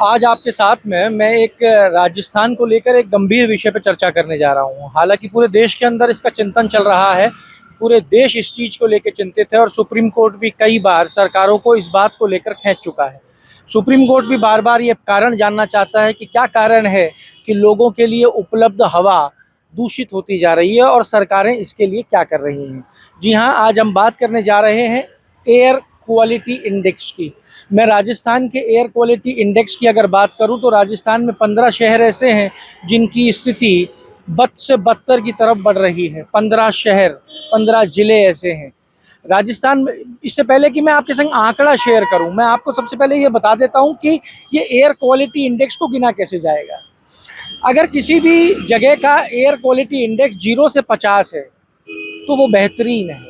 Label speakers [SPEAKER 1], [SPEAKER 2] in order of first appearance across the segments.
[SPEAKER 1] आज आपके साथ में मैं एक राजस्थान को लेकर एक गंभीर विषय पर चर्चा करने जा रहा हूँ। हालांकि पूरे देश के अंदर इसका चिंतन चल रहा है, पूरे देश इस चीज़ को लेकर चिंतित है और सुप्रीम कोर्ट भी कई बार सरकारों को इस बात को लेकर खींच चुका है। सुप्रीम कोर्ट भी बार बार ये कारण जानना चाहता है कि क्या कारण है कि लोगों के लिए उपलब्ध हवा दूषित होती जा रही है और सरकारें इसके लिए क्या कर रही हैं। जी हाँ, आज हम बात करने जा रहे हैं एयर क्वालिटी इंडेक्स की। मैं राजस्थान के एयर क्वालिटी इंडेक्स की अगर बात करूं तो राजस्थान में 15 शहर ऐसे हैं जिनकी स्थिति बद से बदतर की तरफ बढ़ रही है। 15 शहर, 15 जिले ऐसे हैं राजस्थान में। इससे पहले कि मैं आपके संग आंकड़ा शेयर करूं, मैं आपको सबसे पहले ये बता देता हूं कि ये एयर क्वालिटी इंडेक्स को गिना कैसे जाएगा। अगर किसी भी जगह का एयर क्वालिटी इंडेक्स 0 से 50 है तो वो बेहतरीन है,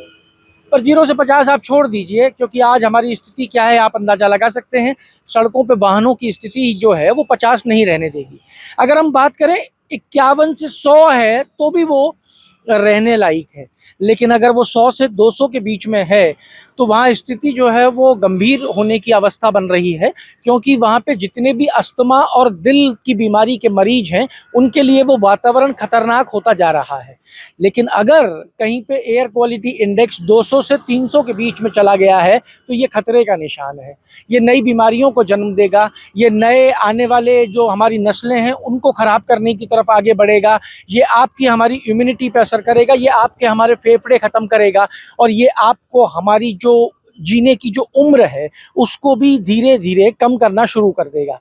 [SPEAKER 1] पर 0 से 50 आप छोड़ दीजिए, क्योंकि आज हमारी स्थिति क्या है आप अंदाज़ा लगा सकते हैं। सड़कों पे वाहनों की स्थिति जो है वो 50 नहीं रहने देगी। अगर हम बात करें 51 से 100 है तो भी वो रहने लायक है, लेकिन अगर वो 100 से 200 के बीच में है तो वहाँ स्थिति जो है वो गंभीर होने की अवस्था बन रही है, क्योंकि वहाँ पे जितने भी अस्थमा और दिल की बीमारी के मरीज हैं उनके लिए वो वातावरण खतरनाक होता जा रहा है। लेकिन अगर कहीं पे एयर क्वालिटी इंडेक्स 200 से 300 के बीच में चला गया है तो ये खतरे का निशान है। ये नई बीमारियों को जन्म देगा, ये नए आने वाले जो हमारी नस्लें हैं उनको ख़राब करने की तरफ आगे बढ़ेगा। ये आपकी हमारी इम्यूनिटी पर असर करेगा, ये आपके हमारे फेफड़े ख़त्म करेगा और ये आपको हमारी जो जीने की जो उम्र है उसको भी धीरे धीरे कम करना शुरू कर देगा।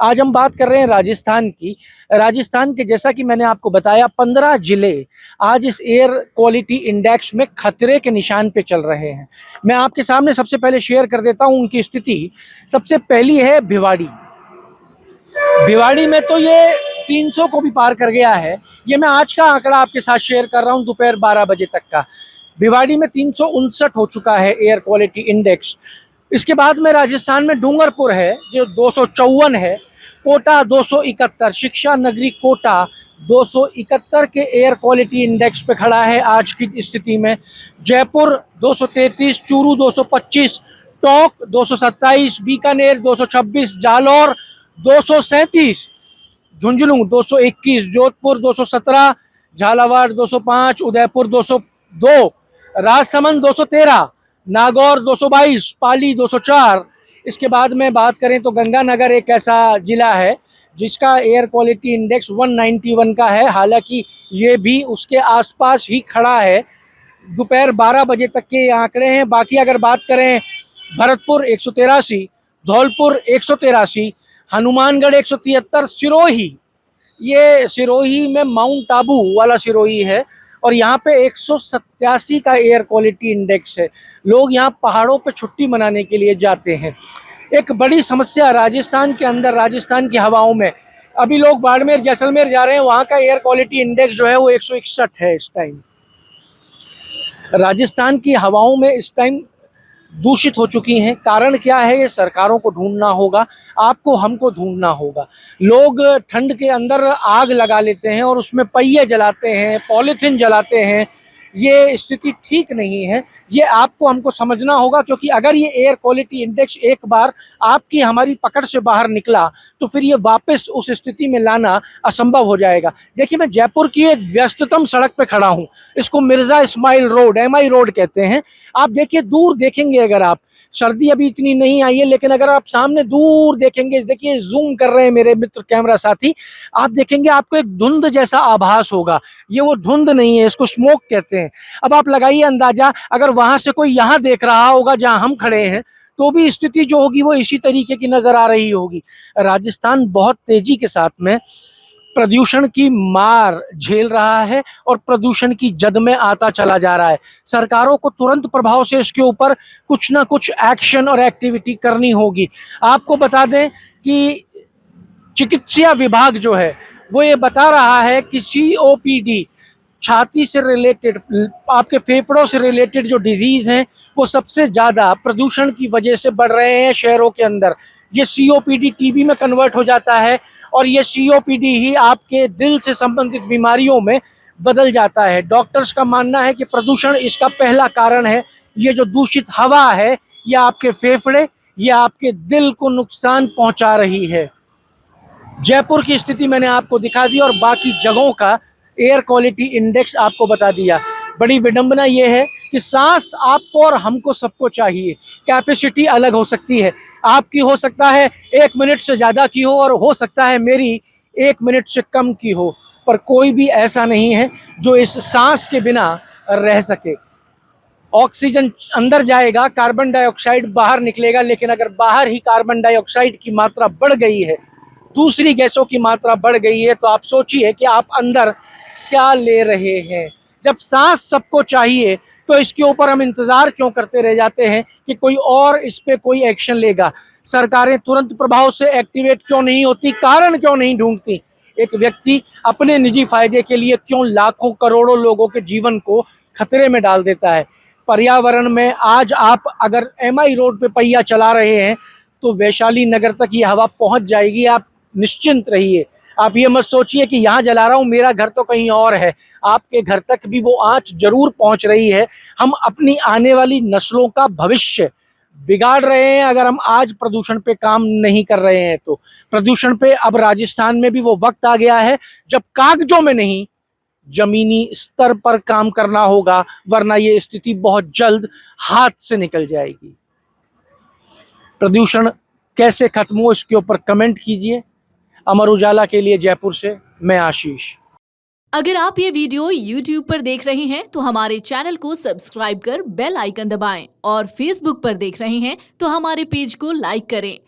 [SPEAKER 1] आज हम बात कर रहे हैं राजस्थान की। राजस्थान के, जैसा कि मैंने आपको बताया, 15 जिले आज इस एयर क्वालिटी इंडेक्स में खतरे के निशान पे चल रहे हैं। मैं आपके सामने सबसे पहले शेयर कर देता हूं उनकी स्थिति। सबसे पहली है भिवाड़ी। भिवाड़ी में तो ये 300 को भी पार कर गया है। ये मैं आज का आंकड़ा आपके साथ शेयर कर रहा हूं दोपहर 12 बजे तक का। भिवाड़ी में 359 हो चुका है एयर क्वालिटी इंडेक्स। इसके बाद में राजस्थान में डूंगरपुर है जो 254 है। कोटा 271, शिक्षा नगरी कोटा 271 के एयर क्वालिटी इंडेक्स पे खड़ा है आज की स्थिति में। जयपुर 233, चूरू 225, टोंक 227, बीकानेर 226, जालौर 237, झुंझुनू 221, जोधपुर 217, झालावाड़ 205, उदयपुर 202, राजसमंद 213, नागौर 222, पाली 204। इसके बाद में बात करें तो गंगानगर एक ऐसा ज़िला है जिसका एयर क्वालिटी इंडेक्स 191 का है। हालांकि ये भी उसके आसपास ही खड़ा है। दोपहर 12 बजे तक के ये आंकड़े हैं। बाकी अगर बात करें भरतपुर 183, धौलपुर 183, हनुमानगढ़ 173, सिरोही, ये सिरोही में माउंट आबू वाला सिरोही है और यहाँ पे 187 का एयर क्वालिटी इंडेक्स है। लोग यहाँ पहाड़ों पे छुट्टी मनाने के लिए जाते हैं। एक बड़ी समस्या राजस्थान के अंदर, राजस्थान की हवाओं में, अभी लोग बाड़मेर जैसलमेर जा रहे हैं, वहाँ का एयर क्वालिटी इंडेक्स जो है वो 161 है इस टाइम। राजस्थान की हवाओं में इस टाइम दूषित हो चुकी हैं। कारण क्या है, ये सरकारों को ढूंढना होगा, आपको हमको ढूंढना होगा। लोग ठंड के अंदर आग लगा लेते हैं और उसमें पहिए जलाते हैं, पॉलीथीन जलाते हैं। ये स्थिति ठीक नहीं है, ये आपको हमको समझना होगा, क्योंकि अगर ये एयर क्वालिटी इंडेक्स एक बार आपकी हमारी पकड़ से बाहर निकला तो फिर ये वापस उस स्थिति में लाना असंभव हो जाएगा। देखिए, मैं जयपुर की एक व्यस्ततम सड़क पे खड़ा हूँ, इसको Mirza Ismail road, MI road कहते हैं। आप देखिए, दूर देखेंगे, अगर आप, सर्दी अभी इतनी नहीं आई है लेकिन अगर आप सामने दूर देखेंगे, देखिए जूम कर रहे हैं मेरे मित्र कैमरा साथी, आप देखेंगे आपको एक धुंध जैसा आभास होगा। ये वो धुंध नहीं है, इसको स्मोक कहते हैं। अब आप लगाइए अंदाजा, अगर वहां से कोई यहाँ देख रहा होगा जहां हम खड़े हैं तो भी स्थिति जो होगी वो इसी तरीके की नजर आ रही होगी। राजस्थान बहुत तेजी के साथ में प्रदूषण की मार झेल रहा है और प्रदूषण की जद में आता चला जा रहा है। सरकारों को तुरंत प्रभाव से इसके ऊपर कुछ ना कुछ एक्शन और एक्टिविटी करनी होगी। आपको बता दें कि चिकित्सा विभाग जो है वो ये बता रहा है कि COPD, छाती से रिलेटेड, आपके फेफड़ों से रिलेटेड जो डिजीज हैं वो सबसे ज़्यादा प्रदूषण की वजह से बढ़ रहे हैं शहरों के अंदर। ये COPD TB में कन्वर्ट हो जाता है और ये COPD ही आपके दिल से संबंधित बीमारियों में बदल जाता है। डॉक्टर्स का मानना है कि प्रदूषण इसका पहला कारण है। ये जो दूषित हवा है ये आपके फेफड़े, ये आपके दिल को नुकसान पहुंचा रही है। जयपुर की स्थिति मैंने आपको दिखा दी और बाकी जगहों का एयर क्वालिटी इंडेक्स आपको बता दिया। बड़ी विडंबना ये है कि सांस आपको और हमको सबको चाहिए। कैपेसिटी अलग हो सकती है, आपकी हो सकता है 1 मिनट से ज़्यादा की हो और हो सकता है मेरी 1 मिनट से कम की हो, पर कोई भी ऐसा नहीं है जो इस सांस के बिना रह सके। ऑक्सीजन अंदर जाएगा, कार्बन डाइऑक्साइड बाहर निकलेगा, लेकिन अगर बाहर ही कार्बन डाइऑक्साइड की मात्रा बढ़ गई है, दूसरी गैसों की मात्रा बढ़ गई है, तो आप सोचिए कि आप अंदर क्या ले रहे हैं। जब सांस सबको चाहिए तो इसके ऊपर हम इंतजार क्यों करते रह जाते हैं कि कोई और इस पे कोई एक्शन लेगा। सरकारें तुरंत प्रभाव से एक्टिवेट क्यों नहीं होती, कारण क्यों नहीं ढूंढती। एक व्यक्ति अपने निजी फायदे के लिए क्यों लाखों करोड़ों लोगों के जीवन को खतरे में डाल देता है। पर्यावरण में आज आप अगर MI रोड पे पहिया चला रहे हैं तो वैशाली नगर तक ये हवा पहुंच जाएगी, आप निश्चिंत रहिए। आप ये मत सोचिए कि यहाँ जला रहा हूँ, मेरा घर तो कहीं और है। आपके घर तक भी वो आंच जरूर पहुंच रही है। हम अपनी आने वाली नस्लों का भविष्य बिगाड़ रहे हैं अगर हम आज प्रदूषण पे काम नहीं कर रहे हैं तो। प्रदूषण पे अब राजस्थान में भी वो वक्त आ गया है जब कागजों में नहीं, जमीनी स्तर पर काम करना होगा, वरना ये स्थिति बहुत जल्द हाथ से निकल जाएगी। प्रदूषण कैसे खत्म हो इसके ऊपर कमेंट कीजिए। अमर उजाला के लिए जयपुर से मैं आशीष।
[SPEAKER 2] अगर आप ये वीडियो YouTube पर देख रहे हैं तो हमारे चैनल को सब्सक्राइब कर बेल आइकन दबाएं और Facebook पर देख रहे हैं तो हमारे पेज को लाइक करें।